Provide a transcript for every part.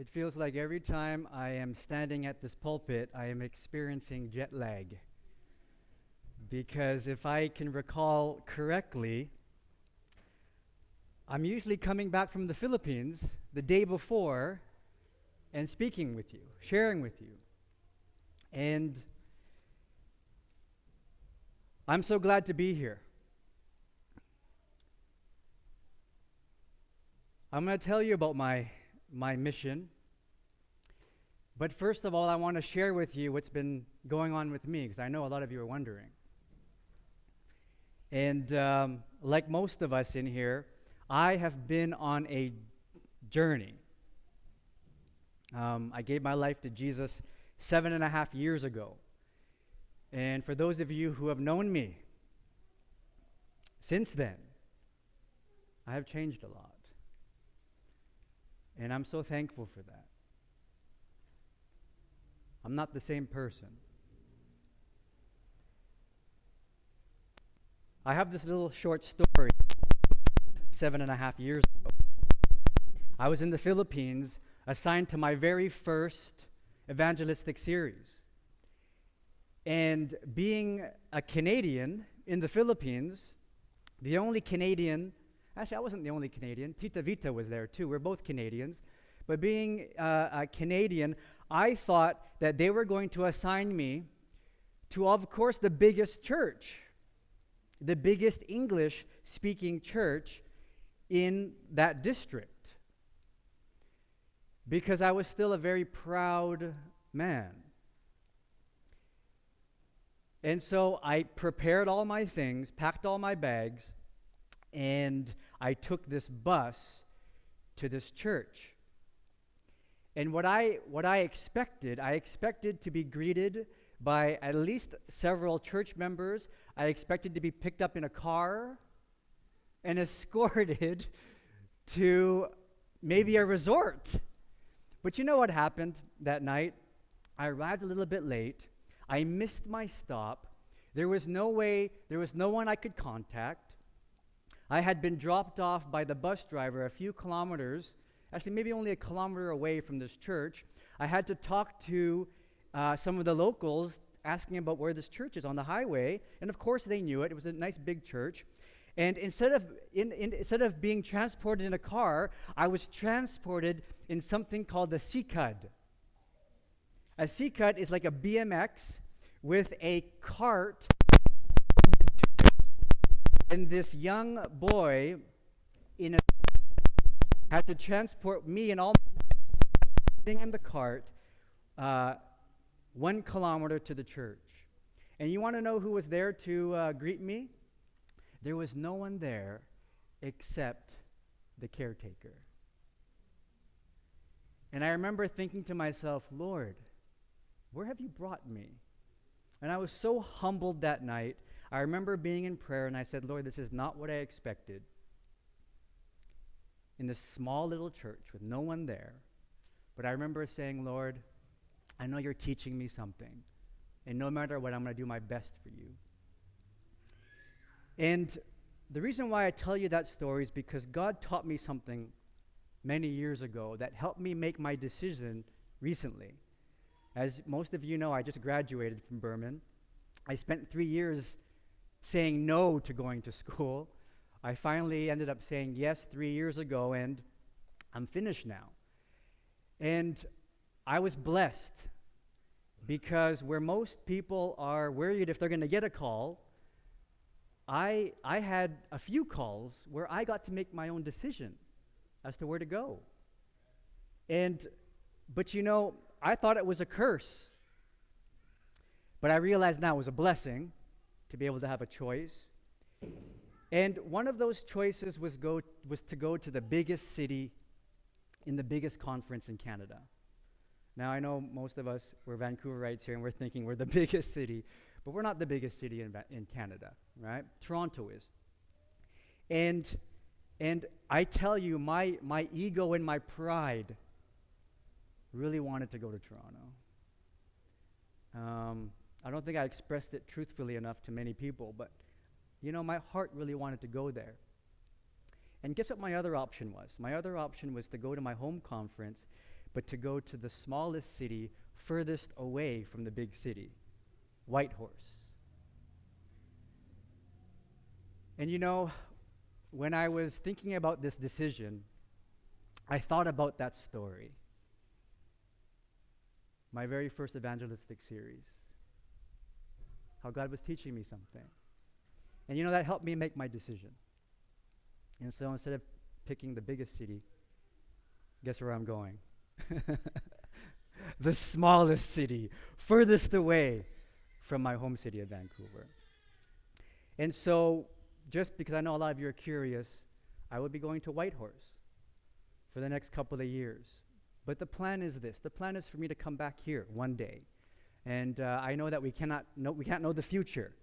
It feels like every time I am standing at this pulpit, I am experiencing jet lag. Because if I can recall correctly, I'm usually coming back from the Philippines the day before and speaking with you, sharing with you. And I'm so glad to be here. I'm going to tell you about my mission. But first of all, I want to share with you what's been going on with me, because I know a lot of you are wondering. And like most of us in here, I have been on a journey. I gave my life to Jesus 7.5 years ago. And for those of you who have known me since then, I have changed a lot. And I'm so thankful for that. I'm not the same person. I have this little short story 7.5 years ago. I was in the Philippines, assigned to my very first evangelistic series. And being a Canadian in the Philippines, the only Canadian, actually I wasn't the only Canadian, Tita Vita was there too, we're both Canadians, but being a Canadian, I thought that they were going to assign me to, of course, the biggest church, the biggest English-speaking church in that district, because I was still a very proud man. And so I prepared all my things, packed all my bags, and I took this bus to this church. And what I expected to be greeted by at least several church members. I expected to be picked up in a car and escorted to maybe a resort. But you know what happened that night? I arrived a little bit late. I missed my stop. There was no one I could contact. I had been dropped off by the bus driver a few kilometers, actually maybe only a kilometer away from this church. I had to talk to some of the locals, asking about where this church is on the highway, and of course they knew it. It was a nice big church. And instead of being transported in a car, I was transported in something called a C-Cud. A C-Cud is like a BMX with a cart, and this young boy had to transport me and all thing in the cart 1 kilometer to the church. And you want to know who was there to greet me? There was no one there except the caretaker. And I remember thinking to myself, Lord, where have you brought me? And I was so humbled that night. I remember being in prayer, and I said, Lord, this is not what I expected. In this small little church with no one there. But I remember saying, Lord, I know you're teaching me something. And no matter what, I'm going to do my best for you. And the reason why I tell you that story is because God taught me something many years ago that helped me make my decision recently. As most of you know, I just graduated from Berman. I spent 3 years saying no to going to school. I finally ended up saying yes 3 years ago, and I'm finished now. And I was blessed because where most people are worried if they're going to get a call, I had a few calls where I got to make my own decision as to where to go. But you know, I thought it was a curse. But I realize now it was a blessing to be able to have a choice. And one of those choices was to go to the biggest city in the biggest conference in Canada. Now, I know most of us, we're Vancouverites here, and we're thinking we're the biggest city, but we're not the biggest city in Canada, right? Toronto is. And I tell you, my ego and my pride really wanted to go to Toronto. I don't think I expressed it truthfully enough to many people, but you know, my heart really wanted to go there. And guess what my other option was? My other option was to go to my home conference, but to go to the smallest city furthest away from the big city, Whitehorse. And you know, when I was thinking about this decision, I thought about that story. My very first evangelistic series. How God was teaching me something. And you know, that helped me make my decision. And so instead of picking the biggest city, guess where I'm going? The smallest city, furthest away from my home city of Vancouver. And so, just because I know a lot of you are curious, I will be going to Whitehorse for the next couple of years. But the plan is this. The plan is for me to come back here one day. And I know that we can't know the future.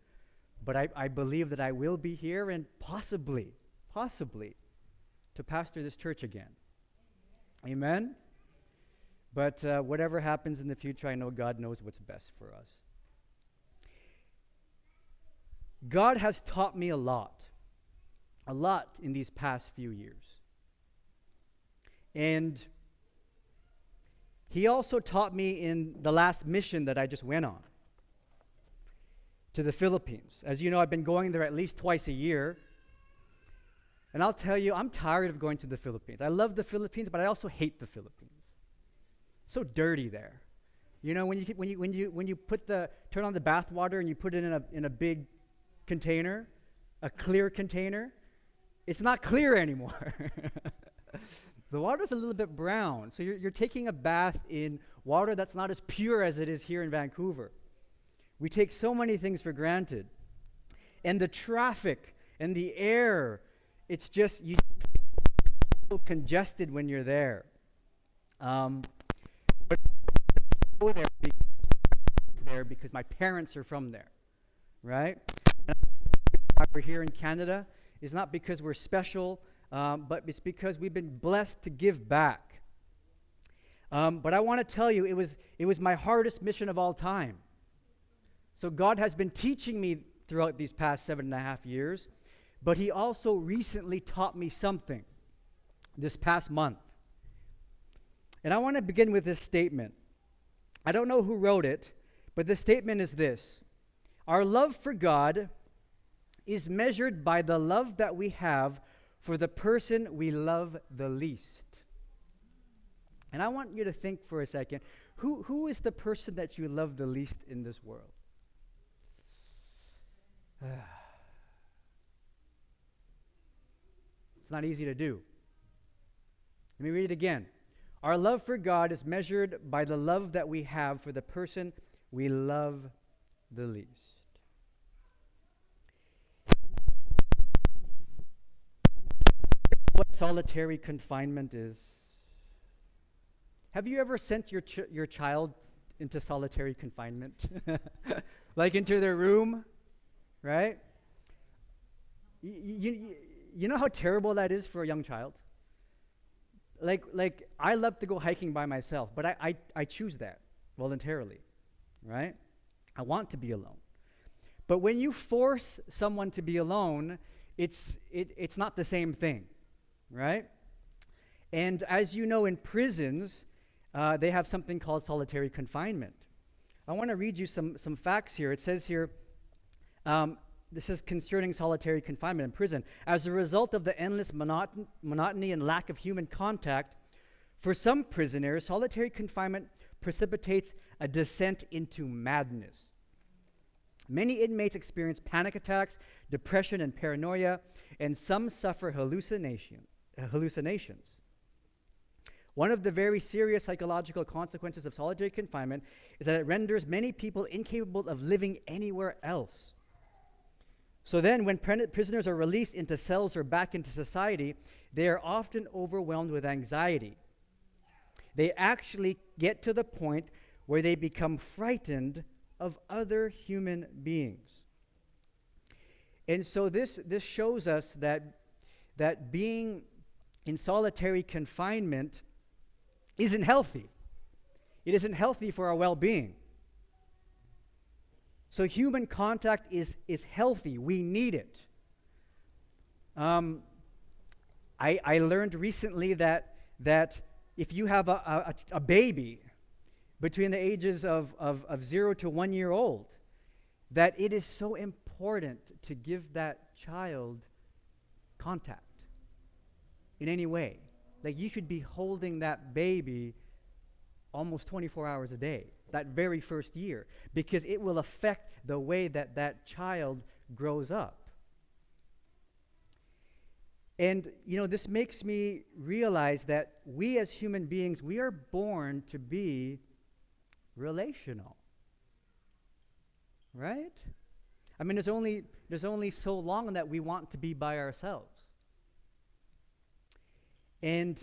But I believe that I will be here and possibly, to pastor this church again. Amen? But whatever happens in the future, I know God knows what's best for us. God has taught me a lot in these past few years. And He also taught me in the last mission that I just went on to the Philippines. As you know, I've been going there at least twice a year. And I'll tell you, I'm tired of going to the Philippines. I love the Philippines, but I also hate the Philippines. It's so dirty there. You know, when you turn on the bath water and you put it in a big container, a clear container, it's not clear anymore. The water's a little bit brown. So you're taking a bath in water that's not as pure as it is here in Vancouver. We take so many things for granted. And the traffic and the air, it's just, you feel congested when you're there. But I go there because my parents are from there, right? And why we're here in Canada is not because we're special, but it's because we've been blessed to give back. But I want to tell you, it was my hardest mission of all time. So God has been teaching me throughout these past 7.5 years, but He also recently taught me something this past month. And I want to begin with this statement. I don't know who wrote it, but the statement is this: our love for God is measured by the love that we have for the person we love the least. And I want you to think for a second, who is the person that you love the least in this world? It's not easy to do. Let me read it again. Our love for God is measured by the love that we have for the person we love the least. What solitary confinement is? Have you ever sent your child into solitary confinement? Like into their room? Right? You know how terrible that is for a young child? Like I love to go hiking by myself, but I choose that voluntarily, right? I want to be alone. But when you force someone to be alone, it's not the same thing, right? And as you know, in prisons, they have something called solitary confinement. I want to read you some facts here. It says here, this is concerning solitary confinement in prison. As a result of the endless monotony and lack of human contact, for some prisoners, solitary confinement precipitates a descent into madness. Many inmates experience panic attacks, depression, and paranoia, and some suffer hallucinations. One of the very serious psychological consequences of solitary confinement is that it renders many people incapable of living anywhere else. So then, when prisoners are released into cells or back into society, they are often overwhelmed with anxiety. They actually get to the point where they become frightened of other human beings. And so this shows us that being in solitary confinement isn't healthy. It isn't healthy for our well-being. So human contact is healthy. We need it. I learned recently that if you have a baby between the ages of 0 to 1 year old, that it is so important to give that child contact in any way. Like, you should be holding that baby almost 24 hours a day, that very first year, because it will affect the way that that child grows up. And, this makes me realize that we as human beings, we are born to be relational. Right? I mean, there's only so long that we want to be by ourselves. And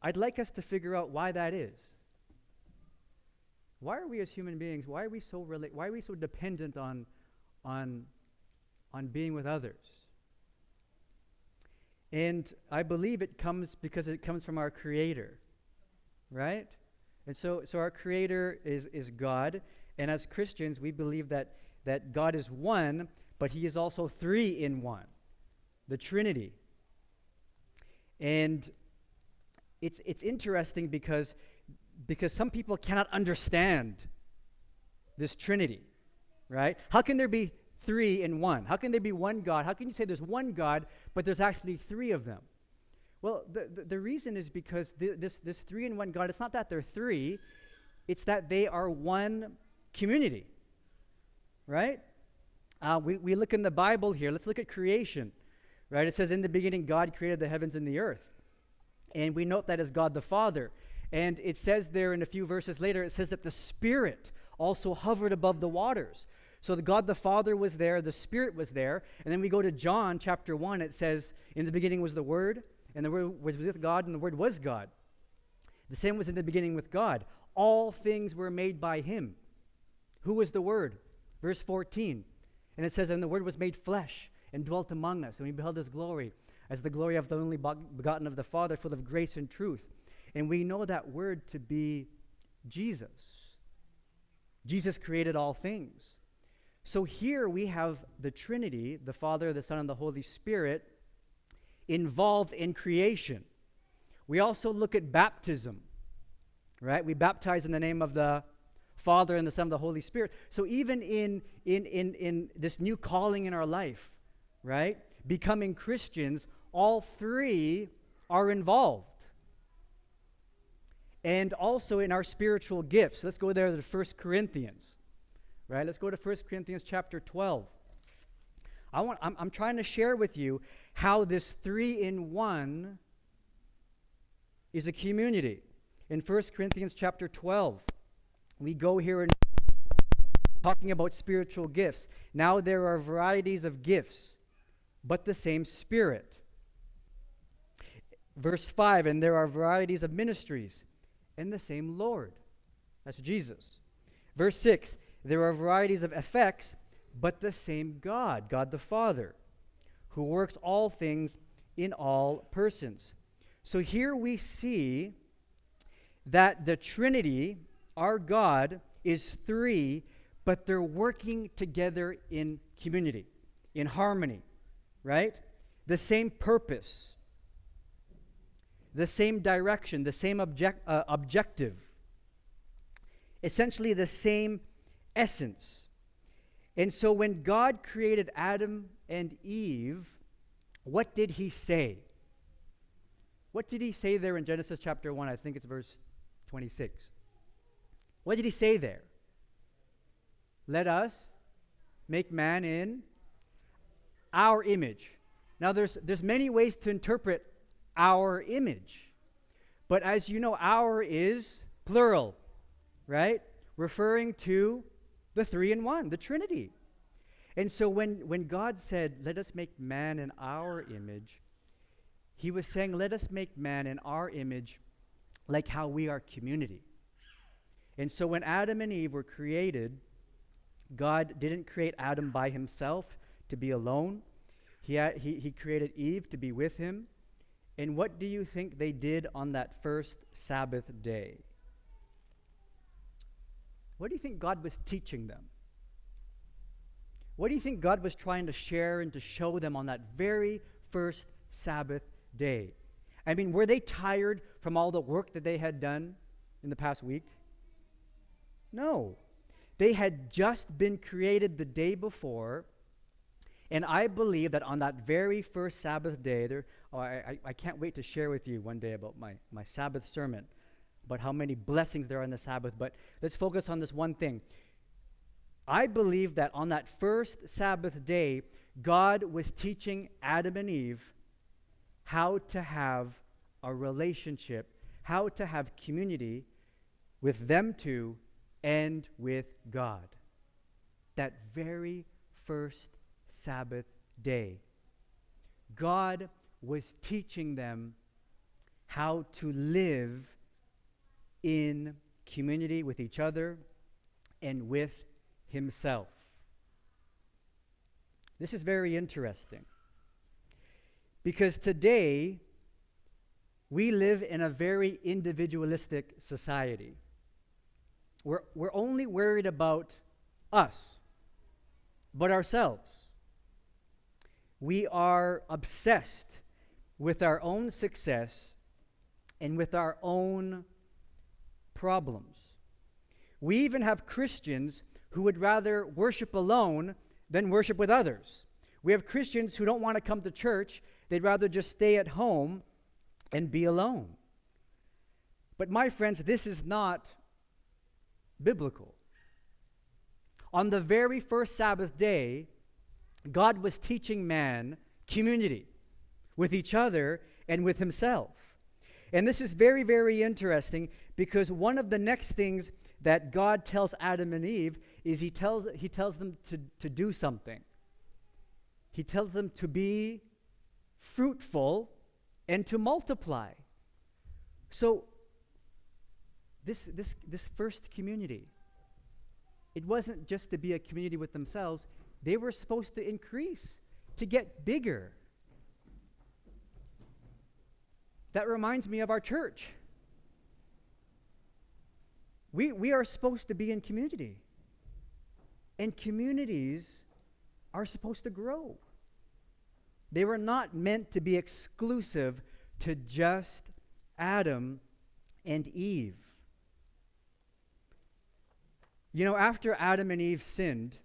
I'd like us to figure out why that is. Why are we as human beings, why are we so dependent on being with others? And I believe it comes because it comes from our Creator, right? And so our Creator is God, and as Christians, we believe that God is one, but He is also three in one, the Trinity. And it's interesting because some people cannot understand this Trinity, right? How can there be three in one? How can there be one God? How can you say there's one God, but there's actually three of them? Well, the reason is because this three in one God, it's not that they're three, it's that they are one community, right? We look in the Bible here. Let's look at creation, right? It says, in the beginning, God created the heavens and the earth. And we note that as God the Father. And it says there in a few verses later, it says that the Spirit also hovered above the waters. So the God the Father was there, the Spirit was there. And then we go to John chapter 1, it says, in the beginning was the Word, and the Word was with God, and the Word was God. The same was in the beginning with God. All things were made by Him. Who was the Word? Verse 14. And it says, and the Word was made flesh and dwelt among us, and we beheld His glory, as the glory of the only begotten of the Father, full of grace and truth. And we know that Word to be Jesus. Jesus created all things. So here we have the Trinity, the Father, the Son, and the Holy Spirit, involved in creation. We also look at baptism, right? We baptize in the name of the Father and the Son and the Holy Spirit. So even in this new calling in our life, right, becoming Christians, all three are involved. And also in our spiritual gifts. Let's go there to 1 Corinthians, right? Let's go to 1 Corinthians chapter 12. I'm trying to share with you how this three-in-one is a community. In 1 Corinthians chapter 12, we go here and talking about spiritual gifts. Now there are varieties of gifts, but the same Spirit. Verse 5, and there are varieties of ministries, and the same Lord. That's Jesus. Verse 6, there are varieties of effects, but the same God, God the Father, who works all things in all persons. So here we see that the Trinity, our God, is three, but they're working together in community, in harmony, right? The same purpose, the same direction, the same objective, essentially the same essence. And so when God created Adam and Eve, what did He say? What did He say there in Genesis chapter 1? I think it's verse 26. What did He say there? Let us make man in our image. Now there's many ways to interpret our image. But as you know, our is plural, right? Referring to the three-in-one, the Trinity. And so when God said, let us make man in our image, He was saying, let us make man in our image like how we are community. And so when Adam and Eve were created, God didn't create Adam by himself to be alone. He created Eve to be with him. And what do you think they did on that first Sabbath day? What do you think God was teaching them? What do you think God was trying to share and to show them on that very first Sabbath day? I mean, were they tired from all the work that they had done in the past week? No. They had just been created the day before, and I believe that on that very first Sabbath day, I can't wait to share with you one day about my Sabbath sermon, about how many blessings there are in the Sabbath, but let's focus on this one thing. I believe that on that first Sabbath day, God was teaching Adam and Eve how to have a relationship, how to have community with them two and with God. That very first Sabbath day, God was teaching them how to live in community with each other and with himself. This is very interesting because today we live in a very individualistic society. We're only worried about us, but ourselves. We are obsessed with our own success and with our own problems. We even have Christians who would rather worship alone than worship with others. We have Christians who don't want to come to church. They'd rather just stay at home and be alone. But my friends, this is not biblical. On the very first Sabbath day, God was teaching man community with each other and with himself. And this is very, very interesting because one of the next things that God tells Adam and Eve is he tells them to do something. He tells them to be fruitful and to multiply. So this first community, it wasn't just to be a community with themselves. They were supposed to increase, to get bigger. That reminds me of our church. We are supposed to be in community. And communities are supposed to grow. They were not meant to be exclusive to just Adam and Eve. You know, after Adam and Eve sinned,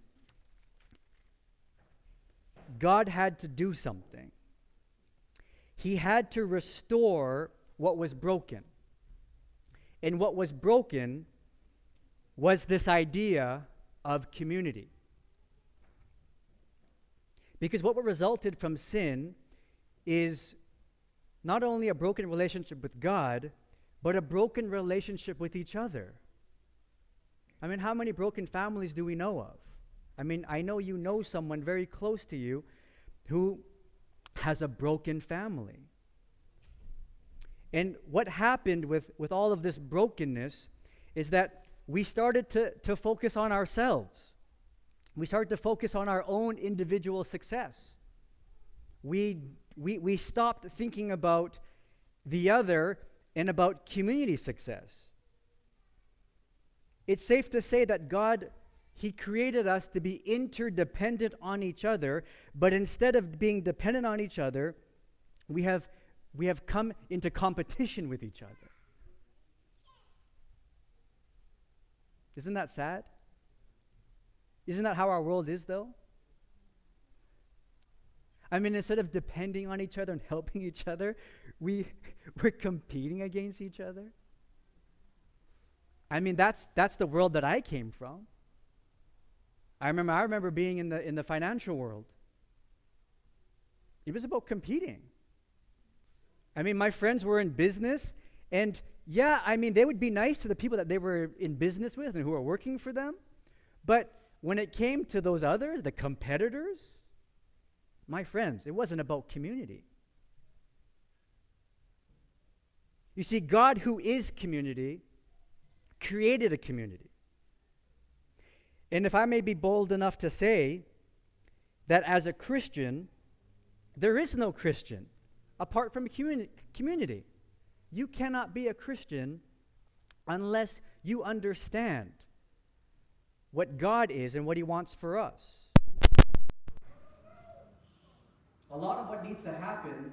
God had to do something. He had to restore what was broken. And what was broken was this idea of community. Because what resulted from sin is not only a broken relationship with God, but a broken relationship with each other. I mean, how many broken families do we know of? I mean, I know you know someone very close to you who has a broken family. And what happened with all of this brokenness is that we started to focus on ourselves. We started to focus on our own individual success. We stopped thinking about the other and about community success. It's safe to say that God, He created us to be interdependent on each other, but instead of being dependent on each other, we have come into competition with each other. Isn't that sad? Isn't that how our world is, though? I mean, instead of depending on each other and helping each other, we're competing against each other. I mean, that's the world that I came from. I remember being in the financial world. It was about competing. I mean, my friends were in business, and yeah, I mean, they would be nice to the people that they were in business with and who were working for them, but when it came to those others, the competitors, my friends, it wasn't about community. You see, God, who is community, created a community. And if I may be bold enough to say that as a Christian, there is no Christian apart from community. You cannot be a Christian unless you understand what God is and what He wants for us. A lot of what needs to happen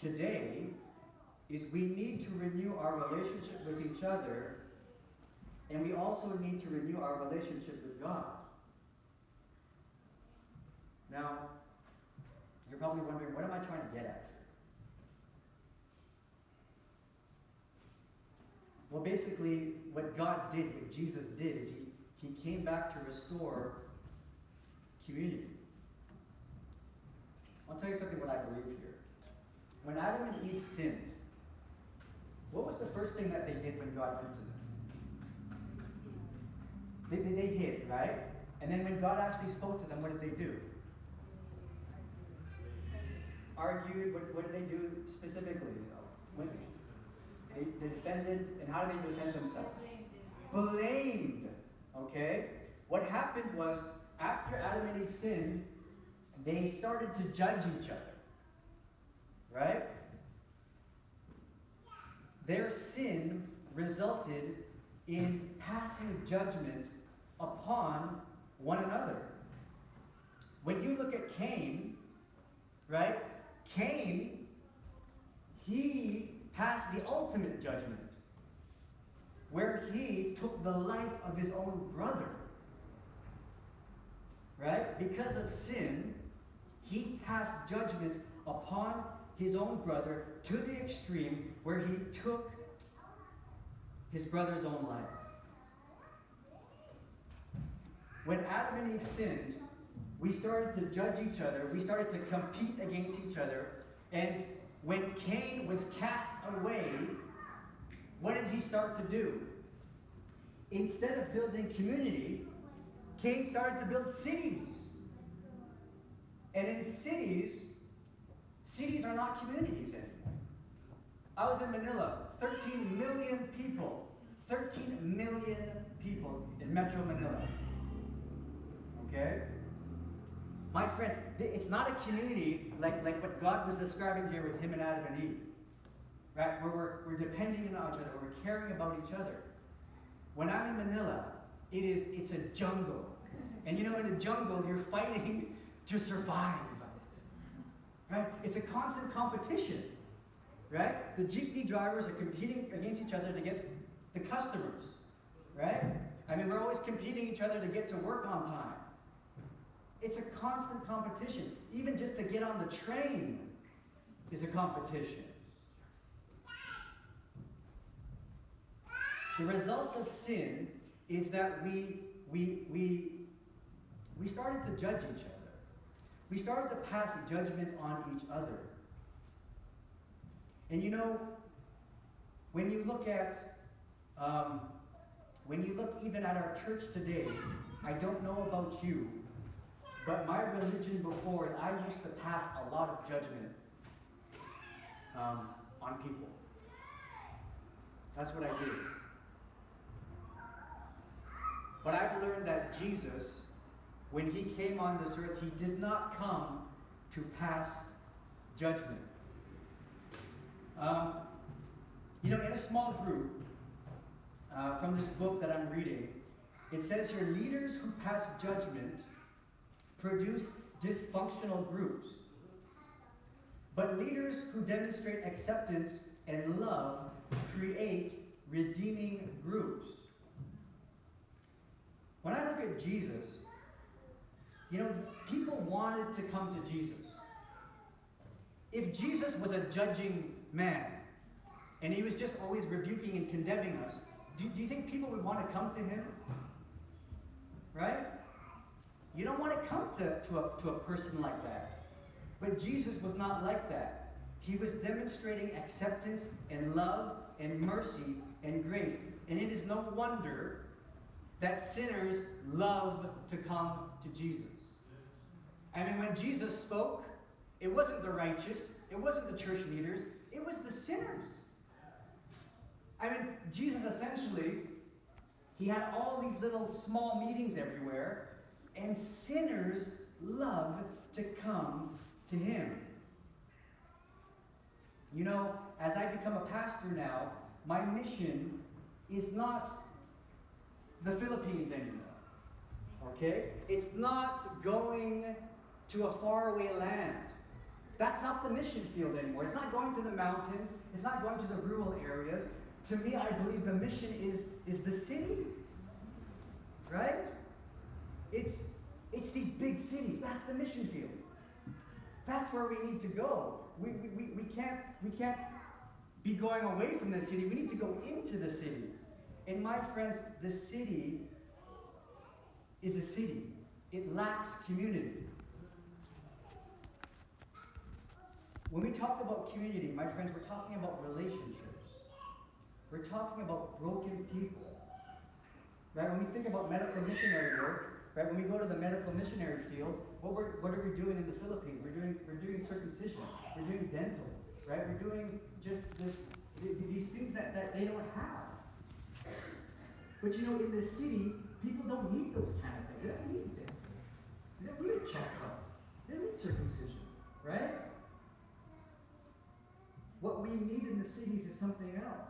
today is we need to renew our relationship with each other, and we also need to renew our relationship with God. Now, you're probably wondering, what am I trying to get at here? Well, basically, what God did, what Jesus did, is he came back to restore community. I'll tell you something what I believe here. When Adam and Eve sinned, what was the first thing that they did when God went to them? They hid, right? And then when God actually spoke to them, what did they do? Argued. What did they do specifically? When they defended, and how did they defend themselves? Blamed. Okay? What happened was, after Adam and Eve sinned, they started to judge each other. Right? Their sin resulted in passing judgment upon one another. When you look at Cain, right? Cain, he passed the ultimate judgment, where he took the life of his own brother. Right? Because of sin, he passed judgment upon his own brother to the extreme where he took his brother's own life. When Adam and Eve sinned, we started to judge each other. We started to compete against each other. And when Cain was cast away, what did he start to do? Instead of building community, Cain started to build cities. And in cities are not communities anymore. I was in Manila, 13 million people. 13 million people in Metro Manila. Okay? My friends, it's not a community like what God was describing here with him and Adam and Eve. Right? Where we're depending on each other, where we're caring about each other. When I'm in Manila, it's a jungle. And in a jungle, you're fighting to survive. Right? It's a constant competition. Right? The jeepney drivers are competing against each other to get the customers. Right? I mean, we're always competing each other to get to work on time. It's a constant competition. Even just to get on the train is a competition. The result of sin is that we started to judge each other. We started to pass judgment on each other. And when you look even at our church today, I don't know about you, but my religion before is I used to pass a lot of judgment on people. That's what I do. But I've learned that Jesus, when he came on this earth, he did not come to pass judgment. In a small group, from this book that I'm reading, it says here, leaders who pass judgment produce dysfunctional groups. But leaders who demonstrate acceptance and love create redeeming groups. When I look at Jesus, people wanted to come to Jesus. If Jesus was a judging man, and he was just always rebuking and condemning us, do you think people would want to come to him? Right? You don't want to come to a person like that. But Jesus was not like that. He was demonstrating acceptance and love and mercy and grace. And it is no wonder that sinners love to come to Jesus. I mean, when Jesus spoke, it wasn't the righteous, it wasn't the church leaders, it was the sinners. I mean, Jesus essentially, he had all these little small meetings everywhere, and sinners love to come to him. As I become a pastor now, my mission is not the Philippines anymore. Okay? It's not going to a faraway land. That's not the mission field anymore. It's not going to the mountains. It's not going to the rural areas. To me, I believe the mission is the city. Right? It's these big cities. That's the mission field. That's where we need to go. We can't be going away from the city. We need to go into the city. And my friends, the city is a city. It lacks community. When we talk about community, my friends, we're talking about relationships. We're talking about broken people. Right? When we think about medical missionary work, right? When we go to the medical missionary field, what are we doing in the Philippines? We're doing circumcision. We're doing dental. Right? We're doing just these things that they don't have. But you know, in the city, people don't need those kind of things. They don't need dental. They don't need a checkup. They don't need circumcision. Right? What we need in the cities is something else.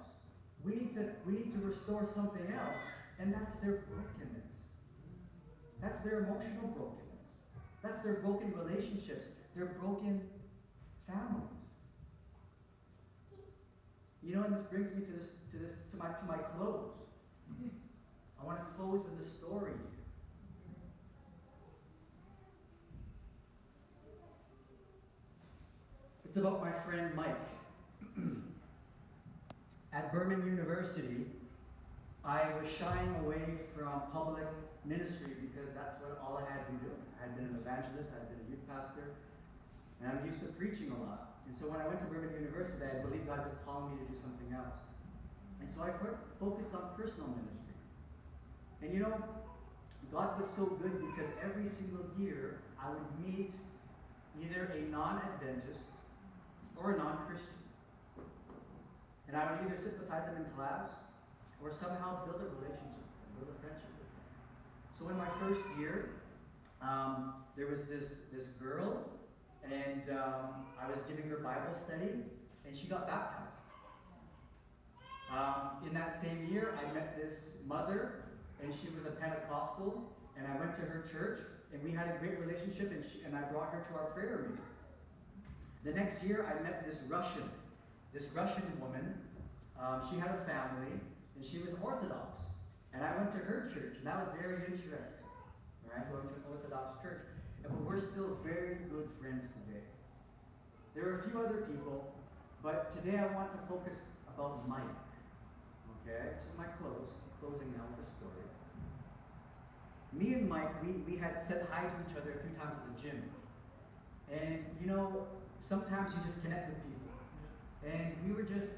We need to restore something else, and that's their brokenness. That's their emotional brokenness. That's their broken relationships, their broken families. You know, and this brings me to my close. I want to close with a story. It's about my friend Mike. At Berman University, I was shying away from public ministry because that's what all I had been doing. I had been an evangelist, I had been a youth pastor, and I'm used to preaching a lot. And so when I went to Berman University, I believed God was calling me to do something else. And so I focused on personal ministry. And you know, God was so good because every single year I would meet either a non-Adventist or a non-Christian. And I would either sit beside them in class or somehow build a relationship, build a friendship with them. So in my first year, there was this girl, and I was giving her Bible study, and she got baptized. In that same year, I met this mother, and she was a Pentecostal, and I went to her church, and we had a great relationship, and I brought her to our prayer meeting. The next year, I met this Russian woman. She had a family, and she was Orthodox. And I went to her church, and that was very interesting. Right? Going to an Orthodox church. But we're still very good friends today. There are a few other people, but today I want to focus about Mike. Okay? This is my closing now with a story. Me and Mike, we had said hi to each other a few times at the gym. And you know, sometimes you just connect with people. And we were just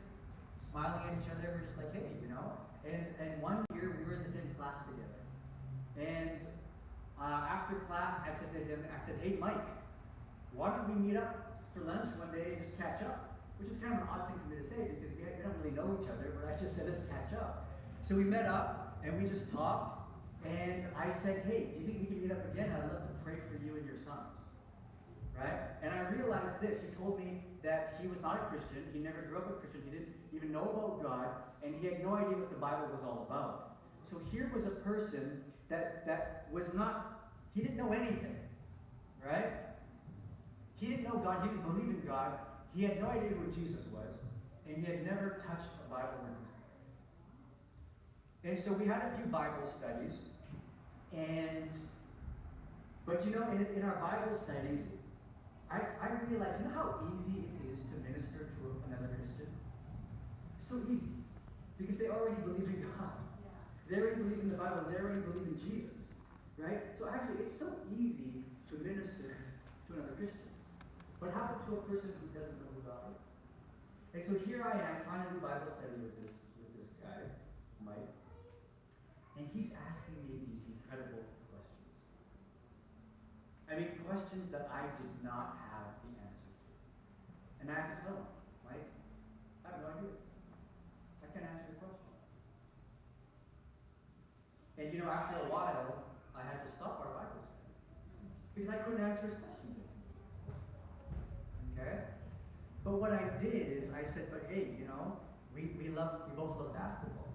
smiling at each other. We're just like, hey, you know. And one year we were in the same class together. And after class, I said to him, hey, Mike, why don't we meet up for lunch one day and just catch up? Which is kind of an odd thing for me to say because we don't really know each other, but I just said, let's catch up. So we met up and we just talked. And I said, hey, do you think we can meet up again? I'd love to pray for you and your sons. Right? And I realized this. He told me that he was not a Christian. He never grew up a Christian. He didn't even know about God. And he had no idea what the Bible was all about. So here was a person that was not, he didn't know anything. Right? He didn't know God. He didn't believe in God. He had no idea who Jesus was. And he had never touched a Bible in his life. And so we had a few Bible studies. But you know, in our Bible studies, I realized, you know how easy it is to minister to another Christian? It's so easy. Because they already believe in God. They already believe in the Bible. They already believe in Jesus. Right? So actually, it's so easy to minister to another Christian. But how about to a person who doesn't know who God is? And so here I am trying to do Bible study with this guy, Mike. And he's asking me these incredible questions. I mean, questions that I did not have the answer to. And I have to tell him, Mike, I have no idea. I can't answer your question. And you know, after a while, I had to stop our Bible study. Because I couldn't answer his questions anymore. Okay? But what I did is I said, but hey, you know, we both love basketball.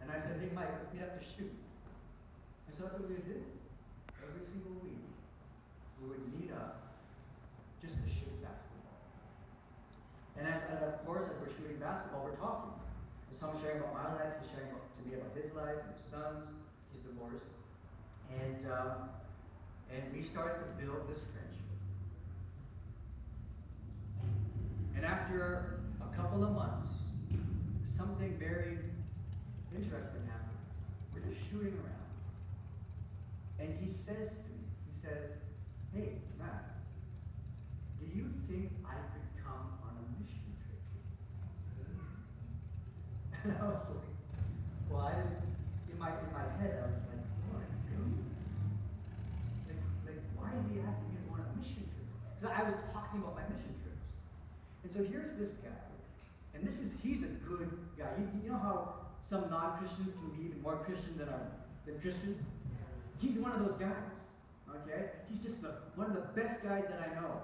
And I said, hey Mike, let's meet up to shoot. And so that's what we would do. Every single week, we would meet up just to shoot basketball. basketball, we're talking. So I'm sharing about my life, he's sharing to me about his life and his son's. He's divorced. And we started to build this friendship. And after a couple of months, something very interesting happened. We're just shooting around. And he says to me, hey, Matt, do you think I could come on a mission trip? And I was like, well, I didn't, in my head, I was like, what, really? Like, why is he asking me to go on a mission trip? Because I was talking about my mission trips. And so here's this guy, and he's a good guy. You know how some non-Christians can be even more Christian than Christians? He's one of those guys, okay? He's just one of the best guys that I know.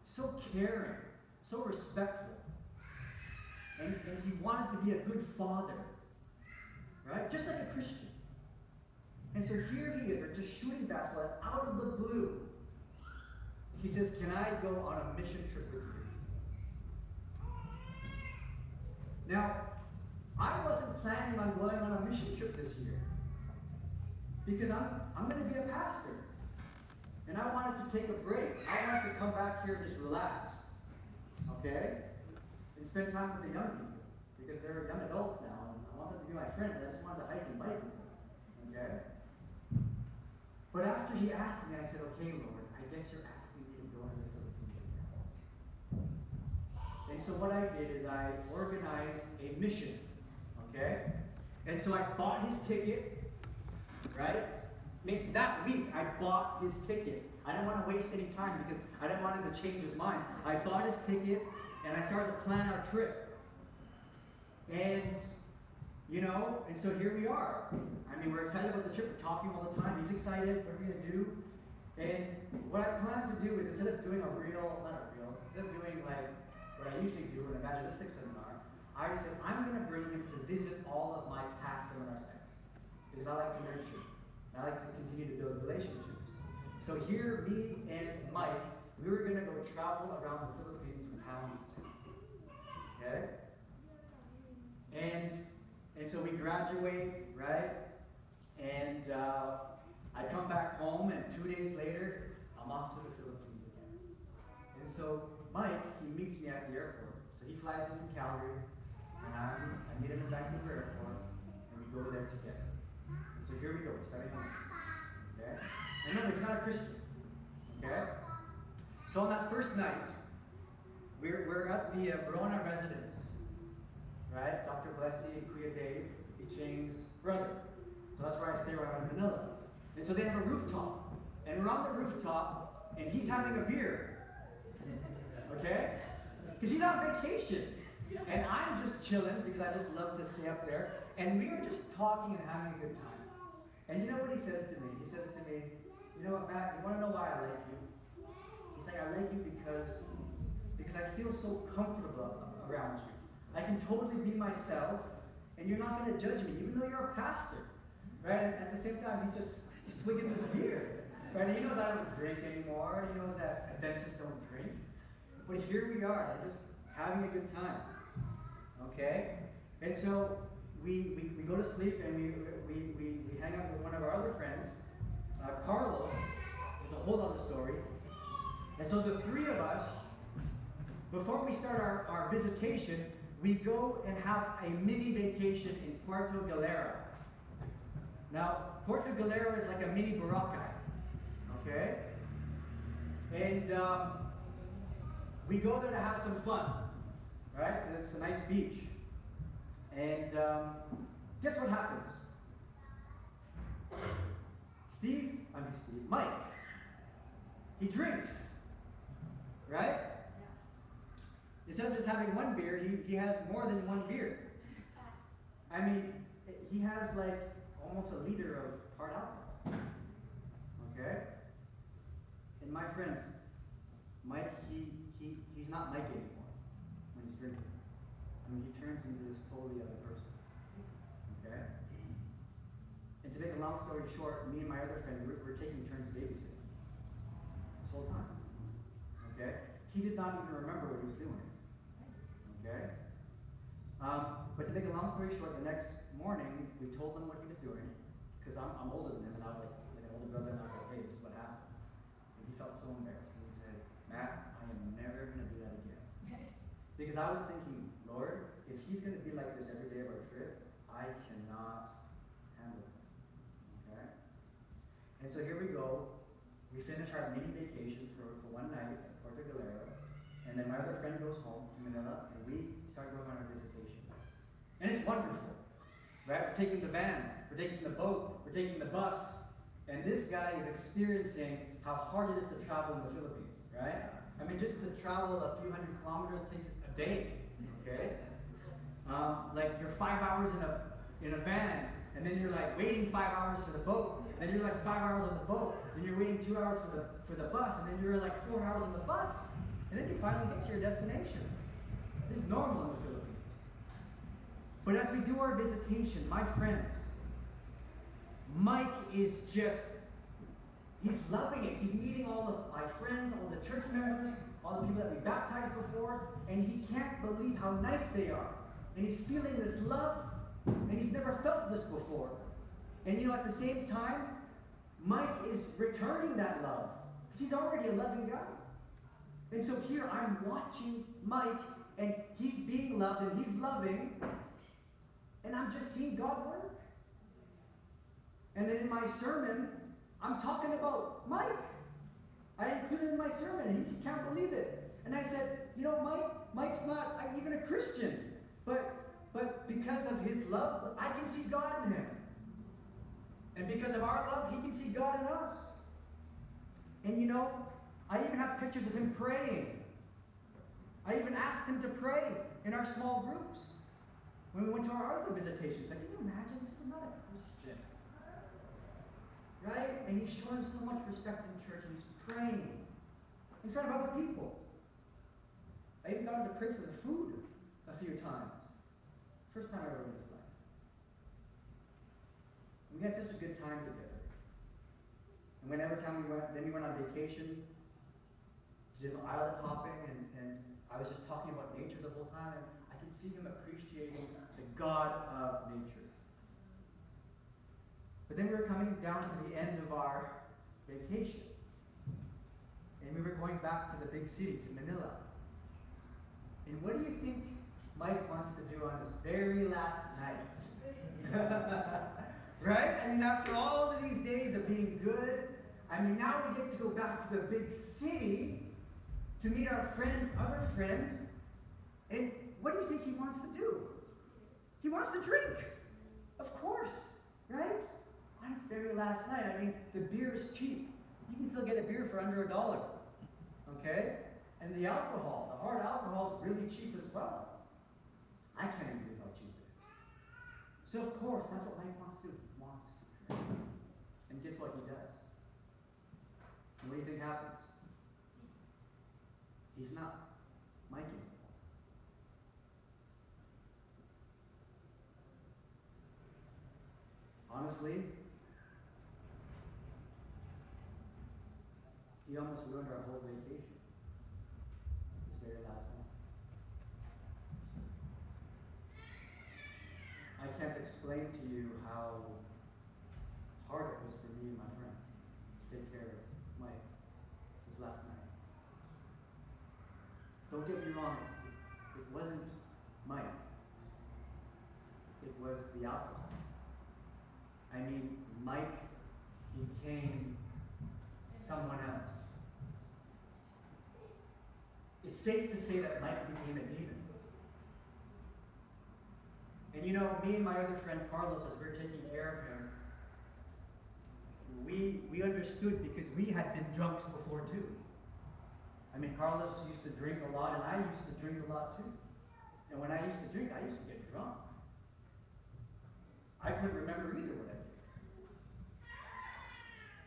So caring, so respectful. And he wanted to be a good father, right? Just like a Christian. And so here he is, we're just shooting basketball, and out of the blue, he says, can I go on a mission trip with you? Now, I wasn't planning on going on a mission trip this year because I'm going to be a pastor. And I wanted to take a break. I wanted to come back here and just relax. Okay? And spend time with the young people. Because they're young adults now, and I want them to be my friends, and I just wanted to hike and bike with them. Okay? But after he asked me, I said, okay, Lord, I guess you're asking me to go to the Philippines again. And so what I did is I organized a mission. Okay? And so I bought his ticket, right? That week, I bought his ticket. I didn't want to waste any time because I didn't want him to change his mind. I bought his ticket, and I started to plan our trip. And, and so here we are. I mean, we're excited about the trip. We're talking all the time. He's excited. What are we going to do? And what I plan to do is instead of doing instead of doing like what I usually do in an evangelistic seminar, I said, I'm going to bring him to visit all of my past seminar sites. Because I like to nurture. I like to continue to build relationships. So here, me and Mike, we were going to go travel around the Philippines from town to town. Okay? And so we graduate, right? And I come back home, and 2 days later, I'm off to the Philippines again. And so Mike, he meets me at the airport. So he flies in from Calgary, and I meet him in Vancouver Airport, and we go there together. So here we go, we're starting home. Okay? And remember, he's not a Christian. Okay? So on that first night, we're at the Verona residence. Right? Dr. Blessy and Kuya Dave, Iching's brother. So that's where I stay when I'm in Manila. And so they have a rooftop. And we're on the rooftop, and he's having a beer. Okay? Because he's on vacation. And I'm just chilling because I just love to stay up there. And we are just talking and having a good time. And you know what he says to me? He says to me, you know what, Matt, you want to know why I like you? He's like, I like you because I feel so comfortable around you. I can totally be myself, and you're not going to judge me, even though you're a pastor. Right? And at the same time, he's swigging this beer. Right? And he knows I don't drink anymore. He knows that Adventists don't drink. But here we are, we're just having a good time. Okay? And so we go to sleep, and we hang out with one of our other friends. Carlos is a whole other story. And so the three of us, before we start our visitation, we go and have a mini vacation in Puerto Galera. Now, Puerto Galera is like a mini Boracay. Okay? And we go there to have some fun. Right? Because it's a nice beach. And guess what happens? Mike, he drinks, right? Instead of just having one beer, he has more than one beer. I mean, he has like almost a liter of hard alcohol. Okay? And my friends, Mike, he's not Mike anymore when he's drinking. I mean, he turns into this totally other person. Okay? And to make a long story short, me and my other friend, we're taking turns babysitting this whole time. Okay? He did not even remember what he was doing. Okay? But to make a long story short, the next morning we told him what he was doing, because I'm older than him, and I was like an older brother, and I was like, hey, this is what happened. And he felt so embarrassed, and he said, Matt, I am never going to do that again. Because I was thinking, Lord, if he's going to be like this every day of our trip, I cannot handle it. Okay? And so here we go. We finish our mini vacation for one night at Puerto Galera, and then my other friend goes home to Manila, and we start going on our visitation. And it's wonderful, right? We're taking the van, we're taking the boat, we're taking the bus, and this guy is experiencing how hard it is to travel in the Philippines, right? I mean, just to travel a few hundred kilometers takes a day, okay? Like you're 5 hours in a van, and then you're like waiting 5 hours for the boat, then you're like 5 hours on the boat, then you're waiting 2 hours for the bus, and then you're like 4 hours on the bus, and then you finally get to your destination. This is normal in the Philippines. But as we do our visitation, my friends, Mike is just, he's loving it. He's meeting all of my friends, all the church members, all the people that we baptized before, and he can't believe how nice they are. And he's feeling this love, and he's never felt this before. And you know, at the same time, Mike is returning that love, because he's already a loving guy. And so here I'm watching Mike, and he's being loved, and he's loving, and I'm just seeing God work. And then in my sermon, I'm talking about Mike. I included in my sermon, and he can't believe it. And I said, you know, Mike's not even a Christian, but because of his love, I can see God in him. And because of our love, he can see God in us. And you know, I even have pictures of him praying. I even asked him to pray in our small groups when we went to our other visitations. Like, can you imagine? This is not a Christian. Right? And he's showing so much respect in church, and he's praying in front of other people. I even got him to pray for the food a few times. First time ever in his life. We had such a good time together. And whenever time we went on vacation, just island hopping, and I was just talking about nature the whole time, and I could see him appreciating the God of nature. But then we were coming down to the end of our vacation, and we were going back to the big city, to Manila. And what do you think Mike wants to do on his very last night? Right? I mean, after all of these days of being good, I mean, now we get to go back to the big city to meet our other friend, and what do you think he wants to do? He wants to drink, of course, right? On his very last night, I mean, the beer is cheap. You can still get a beer for under $1, okay? And the alcohol, the hard alcohol is really cheap as well. I can't even believe how cheap it is. So of course, that's what Mike wants to do. He wants to drink. And guess what he does? And what do you think happens? He's not Mike anymore. Honestly, he almost ruined our whole vacation. This very last one. I can't explain to you how hard it was for me and my friend to take care of Mike this last night. Don't get me wrong, it wasn't Mike. It was the alcohol. I mean, Mike became someone else. It's safe to say that Mike became a demon. And you know, me and my other friend Carlos, as we were taking care of him, we understood because we had been drunks before too. I mean, Carlos used to drink a lot, and I used to drink a lot too. And when I used to drink, I used to get drunk. I couldn't remember either what I did.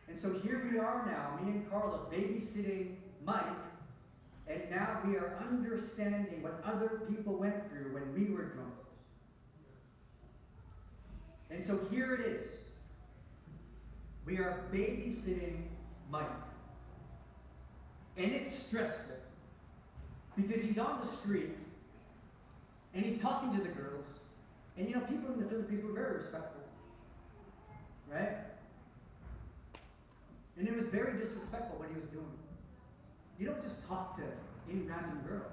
And so here we are now, me and Carlos, babysitting Mike, and now we are understanding what other people went through when we were drunk. And so here it is. We are babysitting Mike. And it's stressful. Because he's on the street. And he's talking to the girls. And you know, people in the Philippines were very respectful. Right? And it was very disrespectful what he was doing. You don't just talk to any random girl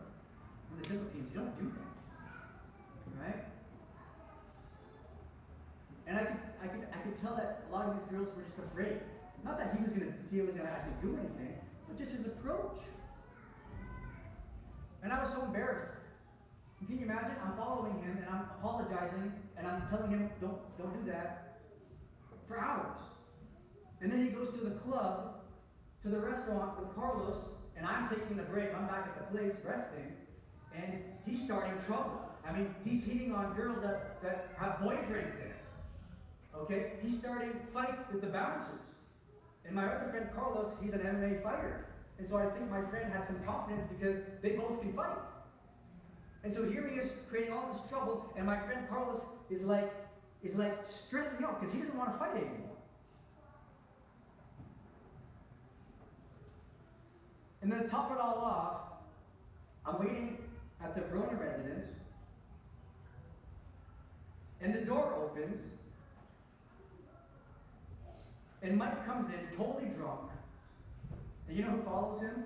in the Philippines. You don't do that. Right? And I could tell that a lot of these girls were just afraid. Not that he was gonna actually do anything, but just his approach. And I was so embarrassed. Can you imagine? I'm following him and I'm apologizing and I'm telling him, don't do that, for hours. And then he goes to the club, to the restaurant with Carlos, and I'm taking a break. I'm back at the place resting, and he's starting trouble. I mean, he's hitting on girls that have boyfriends in it. Okay? He's starting fights with the bouncers. And my other friend Carlos, he's an MMA fighter. And so I think my friend had some confidence because they both can fight. And so here he is creating all this trouble, and my friend Carlos is like stressing out because he doesn't want to fight anymore. And then to top it all off, I'm waiting at the Verona residence, and the door opens, and Mike comes in totally drunk. And you know who follows him?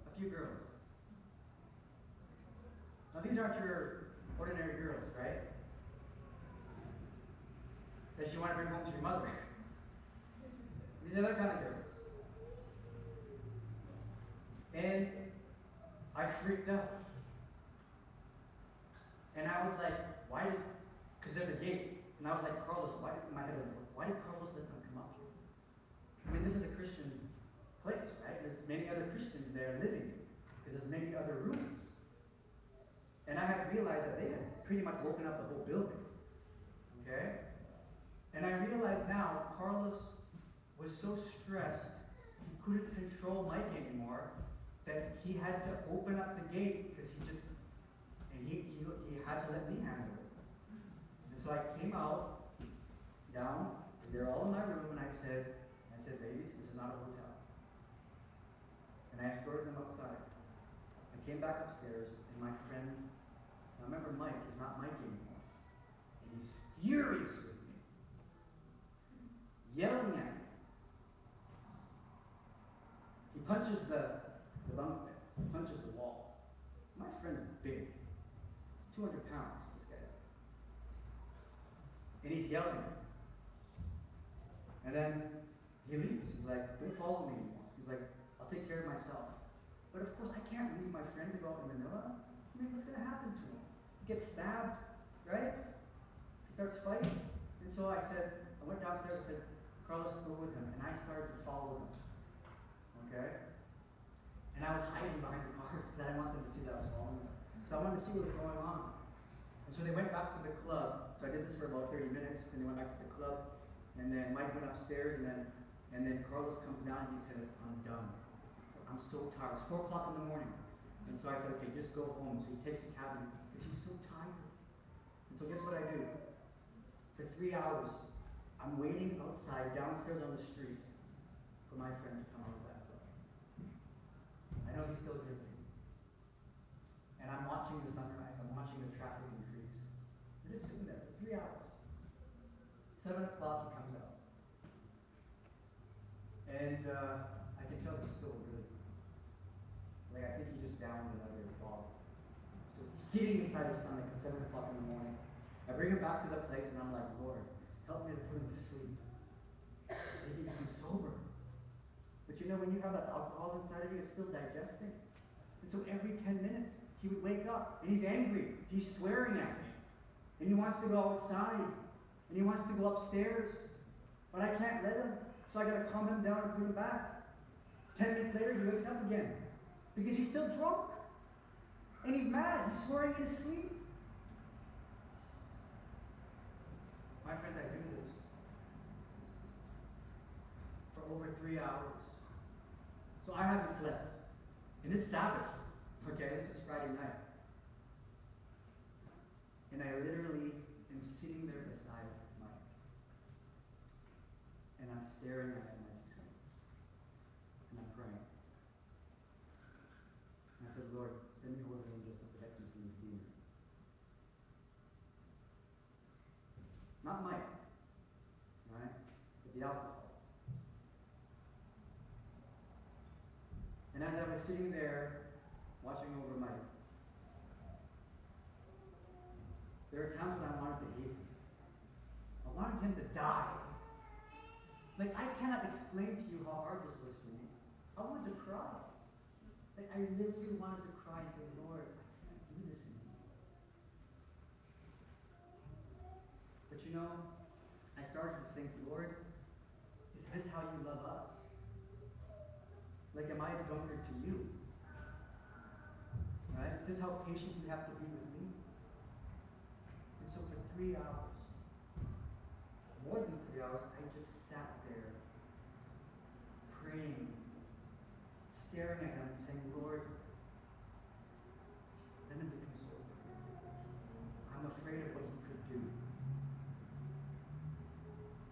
A few girls. Now these aren't your ordinary girls, right? That you want to bring home to your mother. These are other kind of girls. And I freaked out. And I was like, because there's a gate. And I was like, Carlos, why did Carlos let them come up here? I mean, this is a Christian place, right? There's many other Christians there living, because there's many other rooms. And I had realized that they had pretty much woken up the whole building. Okay? And I realized now, Carlos was so stressed, he couldn't control Mike anymore, that he had to open up the gate because he had to let me handle it. And so I came out, down, and they're all in my room, and I said, ladies, this is not a hotel. And I escorted them outside. I came back upstairs, and my friend, I remember Mike is not Mike anymore. And he's furious with me. Yelling at me. He punches the bunk bed. He punches the wall. My friend is big. He's 200 pounds, this guy is. And he's yelling. And then he leaves. He's like, don't follow me anymore. He's like, I'll take care of myself. But of course, I can't leave my friend to go out in Manila. I mean, what's going to happen to him? He gets stabbed, right? He starts fighting. And so I went downstairs and said, Carlos, go with him. And I started to follow him. Okay? And I was hiding behind the cars because I didn't want them to see that I was following them. So I wanted to see what was going on. And so they went back to the club. So I did this for about 30 minutes. Then they went back to the club. And then Mike went upstairs. And then Carlos comes down and he says, I'm done. I'm so tired. It's 4 o'clock in the morning. And so I said, okay, just go home. So he takes the cabin because he's so tired. And so guess what I do? For 3 hours, I'm waiting outside, downstairs on the street, for my friend to come out of that club. I know he's still drinking. And I'm watching the sunrise. I'm watching the traffic increase. We're just sitting there for 3 hours. 7 o'clock, he comes out. And I can tell he's still really, I think he just downed another bottle. So it's sitting inside his stomach at 7 o'clock in the morning. I bring him back to the place and I'm like, Lord, help me to put him to sleep. So he becomes sober. But you know, when you have that alcohol inside of you, it's still digesting. And so every 10 minutes, he would wake up and he's angry. He's swearing at me. And he wants to go outside. And he wants to go upstairs. But I can't let him. So I got to calm him down and put him back. 10 minutes later, he wakes up again. Because he's still drunk. And he's mad. He's swearing in his sleep. My friends, I do this for over 3 hours. So I haven't slept. And it's Sabbath. Okay, this is Friday night. And I literally am sitting there beside Mike. And I'm staring at him as he sings. And I'm praying. And I said, Lord, send me holy angels the alcohol. And as I was sitting there watching over Mike, there were times when I wanted to hate him. I wanted him to die. Like, I cannot explain to you how hard this was for me. I wanted to cry. Like, I literally wanted to cry and say, Lord, I can't do this anymore. But you know, I started to think, Lord, is this how you love us? Like, am I a drunkard to you? Right? Is this how patient you have to be with me? And so for 3 hours, more than 3 hours, I just sat there praying, staring at him, saying, Lord, let him be consoled. I'm afraid of what he could do.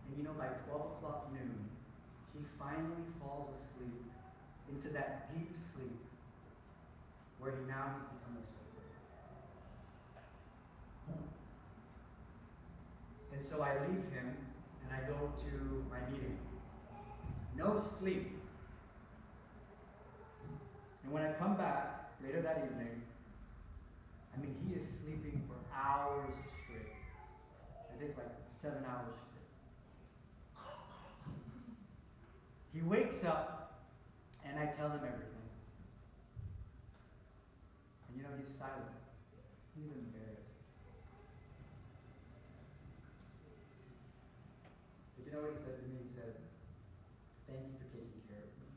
And you know, by 12 o'clock noon, he finally falls asleep into that deep sleep where he now has become a soldier. And so I leave him and I go to my meeting. No sleep. And when I come back later that evening, I mean, he is sleeping for hours straight. I think like 7 hours straight. He wakes up and I tell him everything. And you know, he's silent. He's embarrassed. But you know what he said to me? He said, thank you for taking care of me.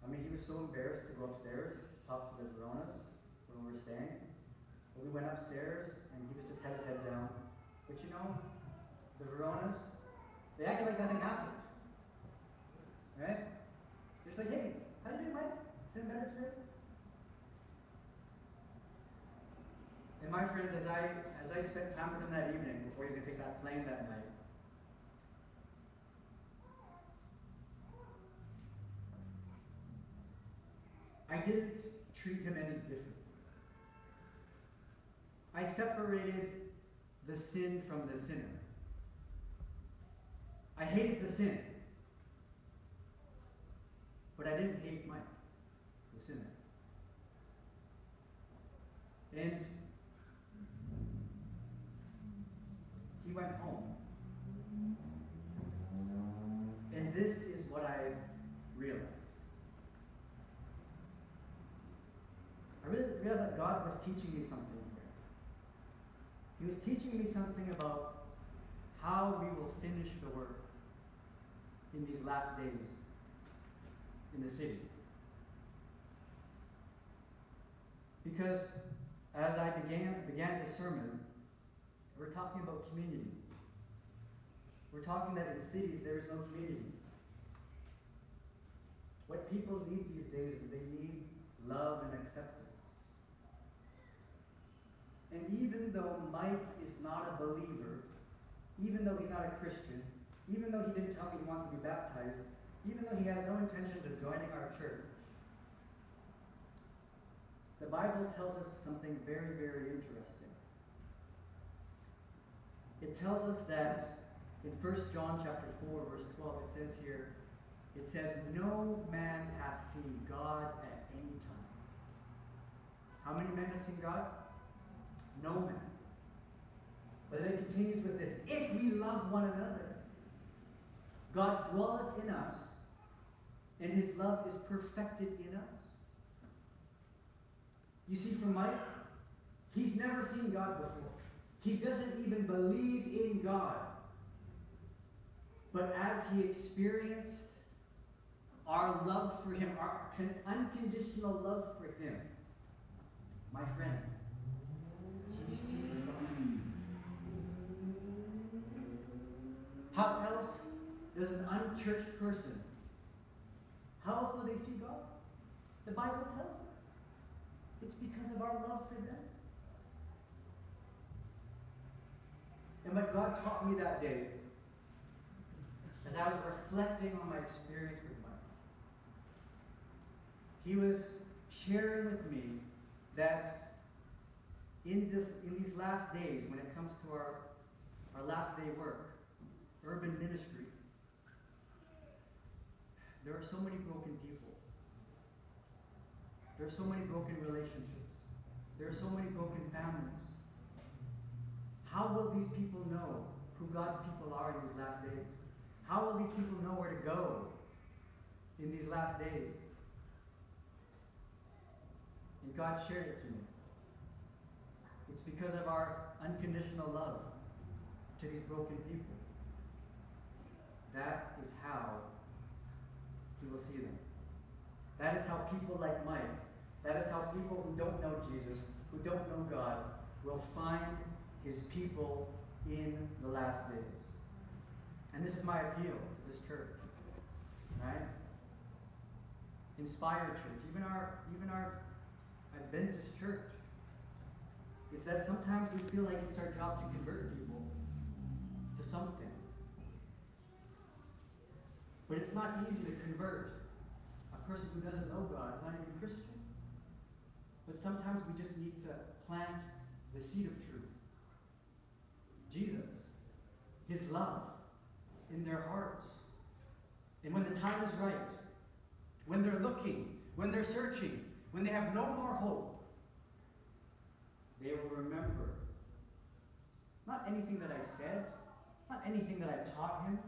I mean, he was so embarrassed to go upstairs to talk to the Veronas when we were staying. But we went upstairs and he was just had his head down. But you know, the Veronas, they acted like nothing happened. Right? They're just like, hey, how you doing, Mike? Feeling better today? And my friends, as I spent time with him that evening before he was going to take that plane that night, I didn't treat him any differently. I separated the sin from the sinner. I hated the sin. But I didn't hate Mike, the sinner. And he went home. And this is what I realized. I really realized that God was teaching me something here. He was teaching me something about how we will finish the work in these last days in the city. Because as I began this sermon, we're talking about community. We're talking that in cities there is no community. What people need these days is they need love and acceptance. And even though Mike is not a believer, even though he's not a Christian, even though he didn't tell me he wants to be baptized, even though he has no intention of joining our church, the Bible tells us something very, very interesting. It tells us that in 1 John chapter 4, verse 12, it says, no man hath seen God at any time. How many men have seen God? No man. But then it continues with this, if we love one another, God dwelleth in us, and his love is perfected in us. You see, for Mike, he's never seen God before. He doesn't even believe in God. But as he experienced our love for him, our unconditional love for him, my friend, he sees God. How else does an unchurched person, how else will they see God? The Bible tells us. It's because of our love for them. And what God taught me that day, as I was reflecting on my experience with Mike, he was sharing with me that in these last days, when it comes to our last day work, urban ministry, there are so many broken people. There are so many broken relationships. There are so many broken families. How will these people know who God's people are in these last days? How will these people know where to go in these last days? And God shared it to me. It's because of our unconditional love to these broken people. That is how He will see them. That is how people like Mike, that is how people who don't know Jesus, who don't know God, will find His people in the last days. And this is my appeal to this church. Right? Inspired church, even our Adventist church, is that sometimes we feel like it's our job to convert people to something. But it's not easy to convert a person who doesn't know God, not even Christian. But sometimes we just need to plant the seed of truth. Jesus, His love in their hearts. And when the time is right, when they're looking, when they're searching, when they have no more hope, they will remember not anything that I said, not anything that I taught him,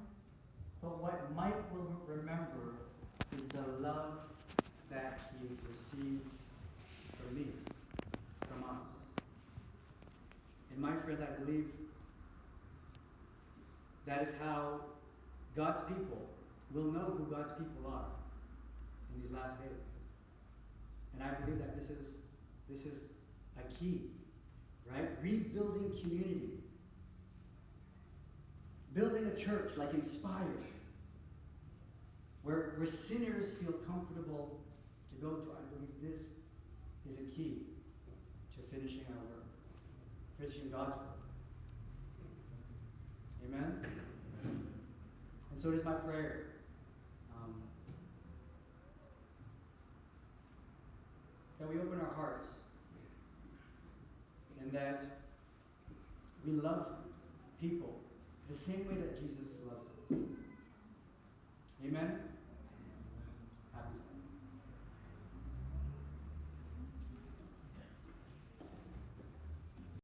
but what Mike will remember is the love that he received from me, from us. And my friends, I believe that is how God's people will know who God's people are in these last days. And I believe that this is a key, right? Rebuilding community. Building a church like Inspired, where sinners feel comfortable to go to. I believe this is a key to finishing our work, finishing God's work. Amen? And so it is my prayer that we open our hearts and that we love people the same way that Jesus loves them. Amen?